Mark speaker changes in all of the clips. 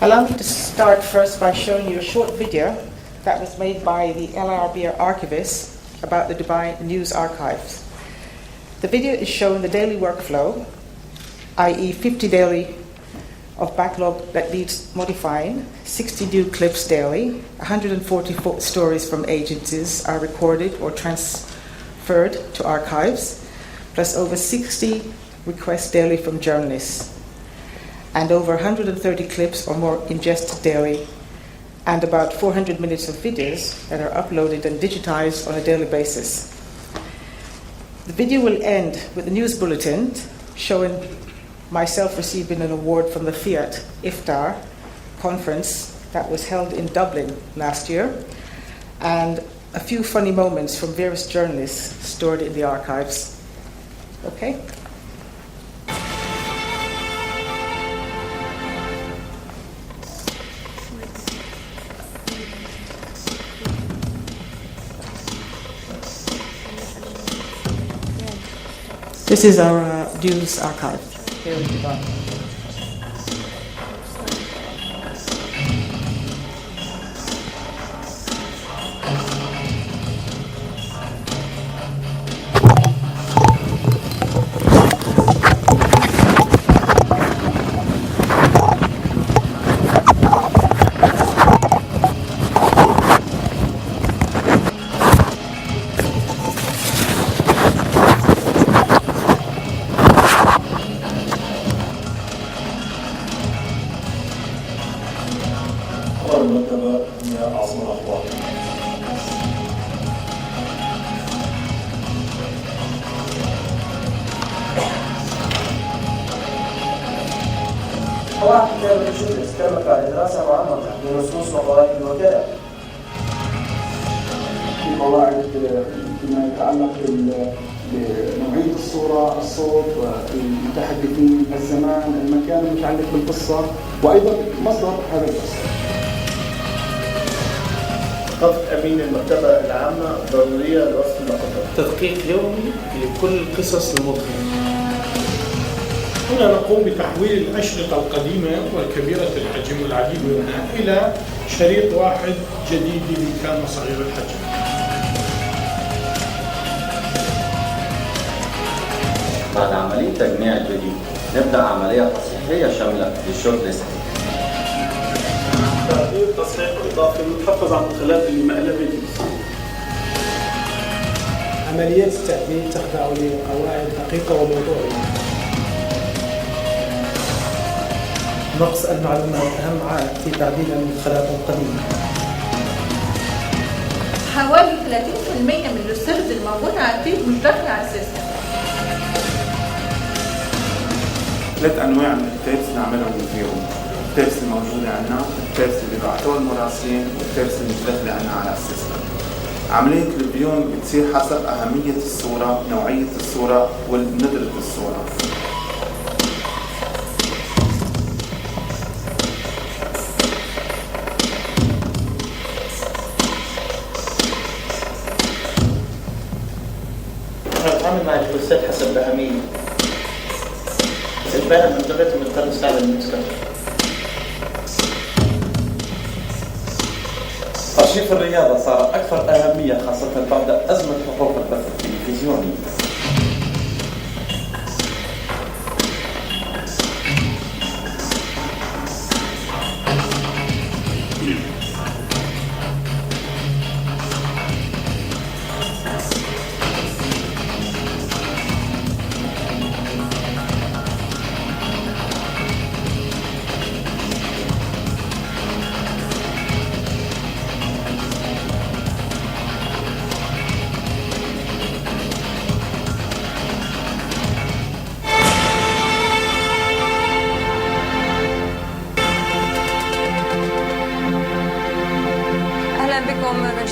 Speaker 1: Allow me to start first by showing you a short video that was made by the LRB archivists about the Dubai News Archives. The video is showing the daily workflow, i.e. 50 daily of backlog that needs modifying, 60 new clips daily, 144 stories from agencies are recorded or transferred to archives, plus over 60 requests daily from journalists, and over 130 clips or more ingested daily, and about 400 minutes of videos that are uploaded and digitized on a daily basis. The video will end with a news bulletin showing myself receiving an award from the Fiat Iftar conference that was held in Dublin last year, and a few funny moments from various journalists stored in the archives. Okay? This is our news archive here in Dubai.
Speaker 2: المرتبة هي عاصمة الأخبار.
Speaker 3: طبعا كتاب الرشد استمر على دراسة معمقة لنصوص وقواعد وكذا.
Speaker 4: في قواعد فيما يتعلق بنوعية الصورة، الصوت، المتحدثين، الزمان، المكان المتعلق بالقصة، وأيضا مصدر هذا القصة.
Speaker 2: ثقافة أمين المكتبة العامة ضرورية لوصف المخطط.
Speaker 5: تدقيق يومي لكل القصص المدهمة.
Speaker 6: هنا نقوم بتحويل الأشرطة القديمة والكبيرة الحجم والعديد منها إلى شريط واحد جديد بإمكان صغير الحجم.
Speaker 7: بعد عملية تجميع الفيديو نبدأ عملية تصحيحية شاملة للشورت ليست.
Speaker 2: تعديل تصحيح إضافي متحفظ عن الخلاف اللي مقلبة فيديو.
Speaker 8: عملية التعديل تخضع لقواعد دقيقة وموضوعية.
Speaker 9: نقص المعلومات أهم عائق في تعديل المدخلات القديمة.
Speaker 10: حوالي 30% من السرد الموجود على الفيد مش داخل على السيستم.
Speaker 11: 3 أنواع من التيبس نعملهم فيهم. التيبس الموجودة عندنا، التيبس اللي بعتوها المراسلين، والتيبس اللي مش داخلة عندنا على السيستم. عملية الفيوينج بتصير حسب أهمية الصورة، نوعية الصورة، وندرة الصورة.
Speaker 5: نتعامل مع الفلوسات حسب الأهمية. إذا الباهي من دغيته بنضطر نستعمل المسكر.
Speaker 12: أرشيف الرياضة صار أكثر أهمية خاصة بعد أزمة حقوق البث التلفزيوني.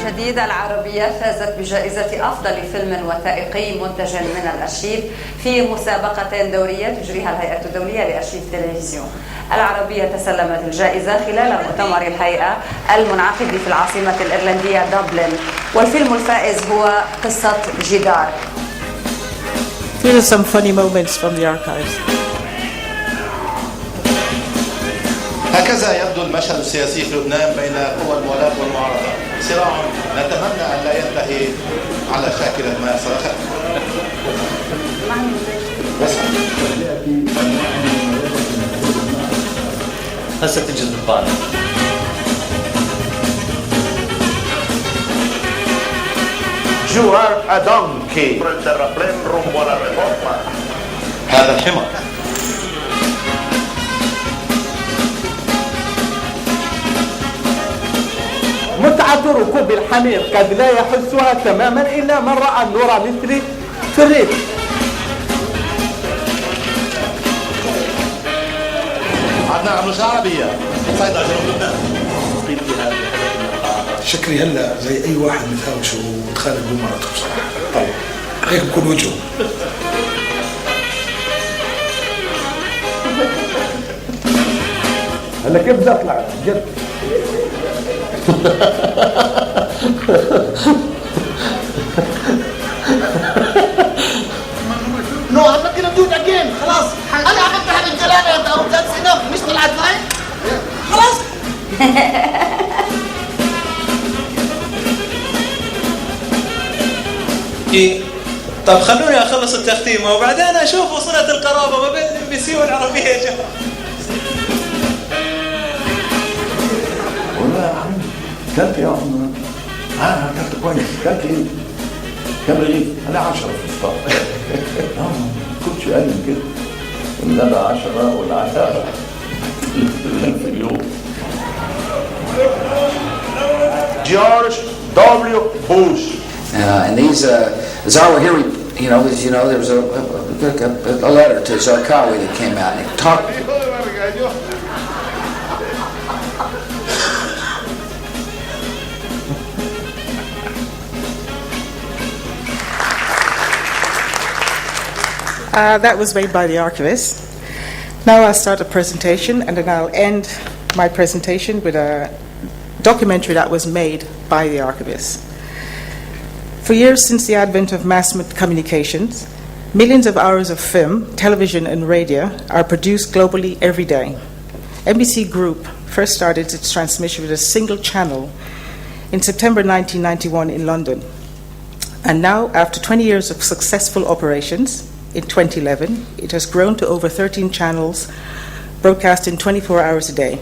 Speaker 13: جديدة العربية فازت بجائزة أفضل فيلم وثائقي منتج من الأرشيف في مسابقة دورية تجريها الهيئة الدولية لأرشيف التلفزيون. العربية تسلمت الجائزة خلال مؤتمر الهيئة المنعقد في العاصمة الإيرلندية دبلن، والفيلم الفائز هو قصة جدار.
Speaker 1: Here are some funny moments from the archives.
Speaker 14: هكذا يبدو المشهد السياسي في لبنان بين قوى الموالاه والمعارضه، صراع نتمنى ان لا ينتهي على شاكله ما
Speaker 15: هسه تجي الضفانه.
Speaker 14: You are a donkey. Por el terraplén rumbo a la reforma. هذا الحمار.
Speaker 16: متعة ركوب الحمير قد لا يحسها تماما إلا من رأى النور مثلي في الريف.
Speaker 14: عدنا عروس عربية صيدا جنوب لبنان.
Speaker 17: شكلي هلا زي اي واحد متهاوش ومتخانق بمرته بصراحه. طيب هيك بكون وجهه.
Speaker 16: هلا كيف بدي اطلع جد؟
Speaker 18: No, I'm not gonna do it again. خلاص انا عملت هذه الجلاله او that's enough. مش طلعت معي خلاص.
Speaker 15: طب خلوني اخلص التختيمه وبعدين اشوف صله القرابه ما بين الام بي سي والعربيه يا جماعه.
Speaker 19: والله يا عم كلت يا عم انا كلت كويس. كلت ايه؟ كم رغيف؟ انا 10 في الفطار. كنت اقل من كده. لا ده 10 ولا 10 في اليوم.
Speaker 14: George W. Bush.
Speaker 20: And these Zawahiri, there was a letter to Zarqawi that came out and it talked.
Speaker 1: That was made by the archivist. Now I'll start a presentation and then I'll end my presentation with a documentary that was made by the archivist. For years since the advent of mass communications, millions of hours of film, television, and radio are produced globally every day. NBC Group first started its transmission with a single channel in September 1991 in London. And now, after 20 years of successful operations, in 2011, it has grown to over 13 channels broadcasting 24 hours a day.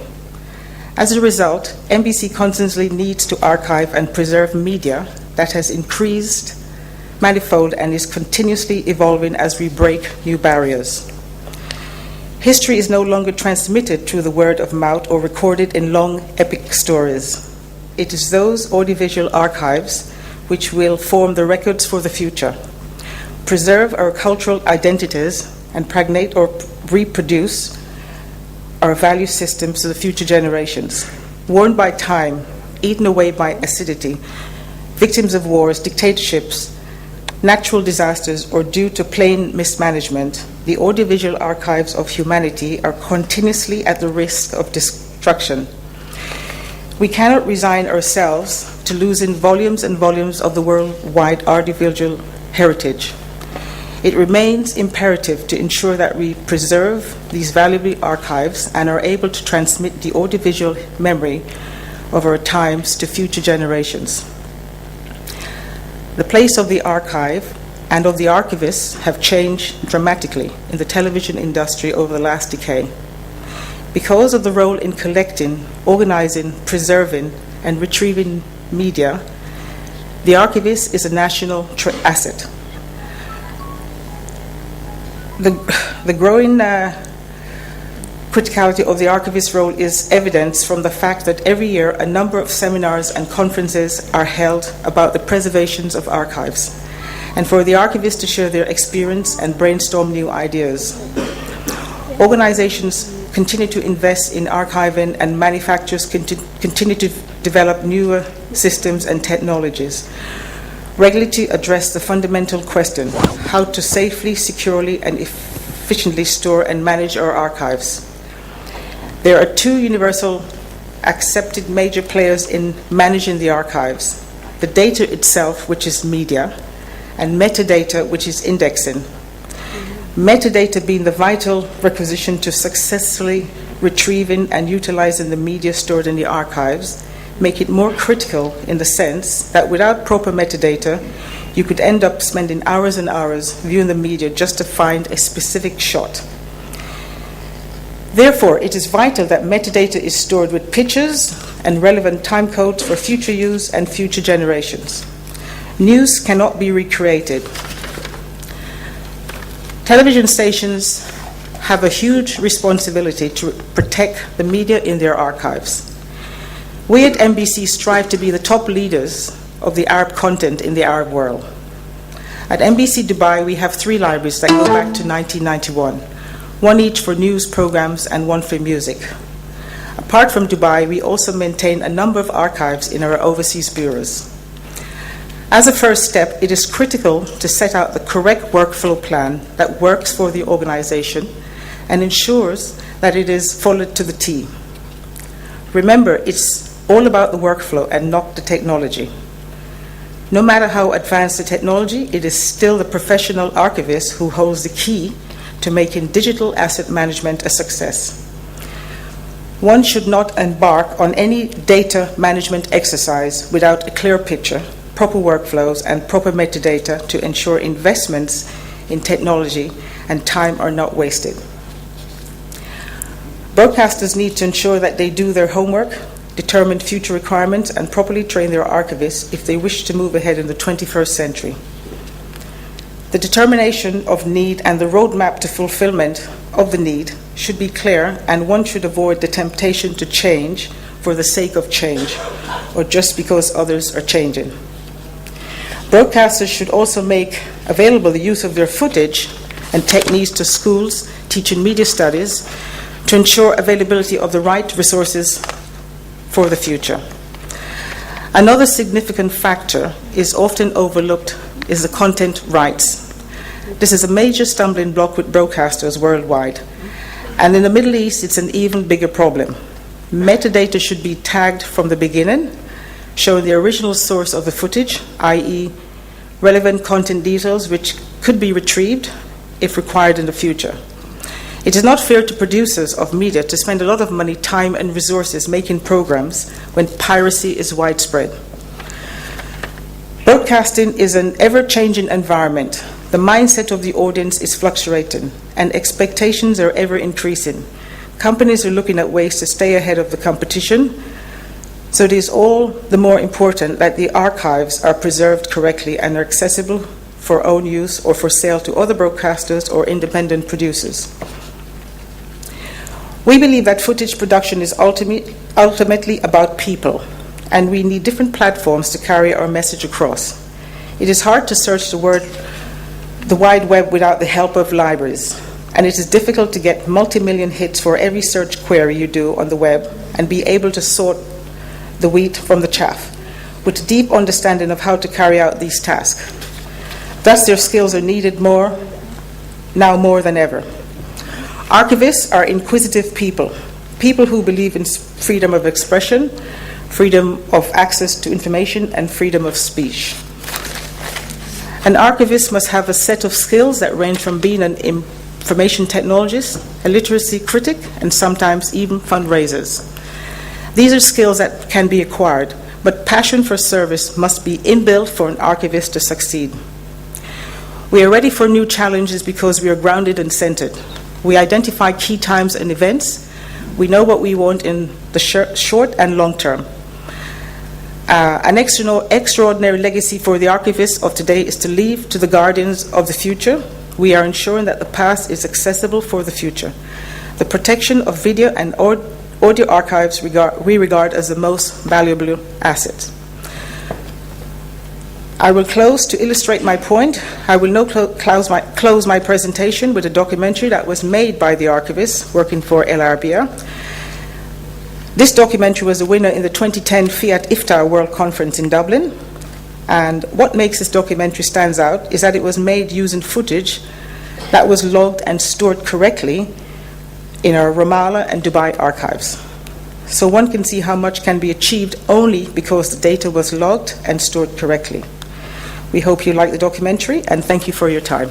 Speaker 1: As a result, NBC constantly needs to archive and preserve media that has increased manifold and is continuously evolving as we break new barriers. History is no longer transmitted through the word of mouth or recorded in long epic stories. It is those audiovisual archives which will form the records for the future, preserve our cultural identities, and pregnate or reproduce our value systems to the future generations. Worn by time, eaten away by acidity, victims of wars, dictatorships, natural disasters, or due to plain mismanagement, the audiovisual archives of humanity are continuously at the risk of destruction. We cannot resign ourselves to losing volumes and volumes of the worldwide audiovisual heritage. It remains imperative to ensure that we preserve these valuable archives and are able to transmit the audiovisual memory of our times to future generations. The place of the archive and of the archivists have changed dramatically in the television industry over the last decade. Because of the role in collecting, organizing, preserving, and retrieving media, the archivist is a national asset. The growing criticality of the archivist's role is evidenced from the fact that every year a number of seminars and conferences are held about the preservations of archives, and for the archivists to share their experience and brainstorm new ideas. Organizations continue to invest in archiving, and manufacturers continue to develop newer systems and technologies, regularly to address the fundamental question, how to safely, securely, and efficiently store and manage our archives. There are two universal accepted major players in managing the archives: the data itself, which is media, and metadata, which is indexing. Metadata being the vital requisition to successfully retrieving, and utilizing the media stored in the archives make it more critical in the sense that without proper metadata, you could end up spending hours and hours viewing the media just to find a specific shot. Therefore, it is vital that metadata is stored with pictures and relevant time codes for future use and future generations. News cannot be recreated. Television stations have a huge responsibility to protect the media in their archives. We at NBC strive to be the top leaders of the Arab content in the Arab world. At NBC Dubai, we have 3 libraries that go back to 1991, one each for news programs and one for music. Apart from Dubai, we also maintain a number of archives in our overseas bureaus. As a first step, it is critical to set out the correct workflow plan that works for the organization and ensures that it is followed to the T. Remember, it's all about the workflow and not the technology. No matter how advanced the technology, it is still the professional archivist who holds the key to making digital asset management a success. One should not embark on any data management exercise without a clear picture, proper workflows, and proper metadata to ensure investments in technology and time are not wasted. Broadcasters need to ensure that they do their homework, determine future requirements, and properly train their archivists if they wish to move ahead in the 21st century. The determination of need and the roadmap to fulfillment of the need should be clear, and one should avoid the temptation to change for the sake of change or just because others are changing. Broadcasters should also make available the use of their footage and techniques to schools teaching media studies to ensure availability of the right resources for the future. Another significant factor is often overlooked is the content rights. This is a major stumbling block with broadcasters worldwide. And in the Middle East, it's an even bigger problem. Metadata should be tagged from the beginning, showing the original source of the footage, i.e. relevant content details which could be retrieved if required in the future. It is not fair to producers of media to spend a lot of money, time, and resources making programs when piracy is widespread. Broadcasting is an ever-changing environment. The mindset of the audience is fluctuating, and expectations are ever increasing. Companies are looking at ways to stay ahead of the competition, so it is all the more important that the archives are preserved correctly and are accessible for own use or for sale to other broadcasters or independent producers. We believe that footage production is ultimately about people, and we need different platforms to carry our message across. It is hard to search the wide web without the help of libraries, and it is difficult to get multi-million hits for every search query you do on the web and be able to sort the wheat from the chaff, with a deep understanding of how to carry out these tasks. Thus, their skills are needed now more than ever. Archivists are inquisitive people who believe in freedom of expression, freedom of access to information, and freedom of speech. An archivist must have a set of skills that range from being an information technologist, a literacy critic, and sometimes even fundraisers. These are skills that can be acquired, but passion for service must be inbuilt for an archivist to succeed. We are ready for new challenges because we are grounded and centered. We identify key times and events. We know what we want in the short and long term. An extraordinary legacy for the archivists of today is to leave to the guardians of the future. We are ensuring that the past is accessible for the future. The protection of video and audio archives we regard as the most valuable asset. I will close to illustrate my point. I will now close my presentation with a documentary that was made by the archivist working for El Arabiya. This documentary was a winner in the 2010 Fiat Iftar World Conference in Dublin. And what makes this documentary stand out is that it was made using footage that was logged and stored correctly in our Ramallah and Dubai archives. So one can see how much can be achieved only because the data was logged and stored correctly. We hope you like the documentary, and thank you for your time.